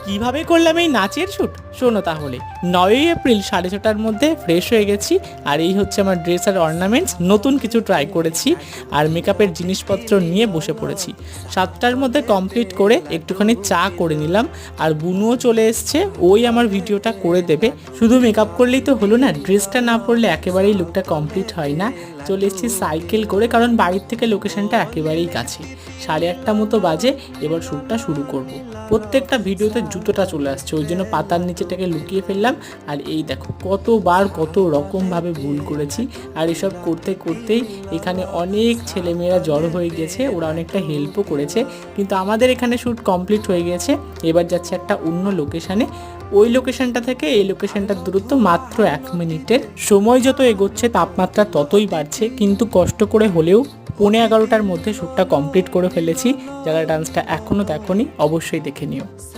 কিভাবে করলাম এই নাচের শ্যুট শোনো তাহলে। 9ই এপ্রিল 6:30টার মধ্যে ফ্রেশ হয়ে গেছি, আর এই হচ্ছে আমার ড্রেস আর অর্নামেন্টস। নতুন কিছু ট্রাই করেছি আর মেকআপের জিনিসপত্র নিয়ে বসে পড়েছি। 7টার মধ্যে কমপ্লিট করে একটুখানি চা করে নিলাম, আর বুনুও চলে এসছে, ওই আমার ভিডিওটা করে দেবে। শুধু মেকআপ করলেই তো হলো না, ড্রেসটা না পরলে একেবারেই লুকটা কমপ্লিট হয় না। চলে এসেছি সাইকেল করে, কারণ বাড়ির থেকে লোকেশনটা একেবারেই কাছে। 8:30 মতো বাজে, এবার শ্যুটটা শুরু করব। প্রত্যেকটা ভিডিওতে জুতোটা চলে আসছে, ওই জন্য পাতার নিচেটাকে লুকিয়ে ফেললাম। আর এই দেখো কতবার কত রকমভাবে ভুল করেছি, আর এসব করতে করতেই এখানে অনেক ছেলেমেয়েরা জড়ো হয়ে গেছে, ওরা অনেকটা হেল্পও করেছে। কিন্তু আমাদের এখানে শ্যুট কমপ্লিট হয়ে গেছে। এবার যাচ্ছে একটা অন্য লোকেশানে, ওই লোকেশনটা থেকে এই লোকেশনটার দূরত্ব মাত্র 1 মিনিটের। সময় যত এগোচ্ছে তাপমাত্রা ততই বাড়ছে, কিন্তু কষ্ট করে হলেও 11:15টার মধ্যে শ্যুটটা কমপ্লিট করে ফেলেছি। যারা ডান্সটা এখনও দেখোনি অবশ্যই দেখে নিও।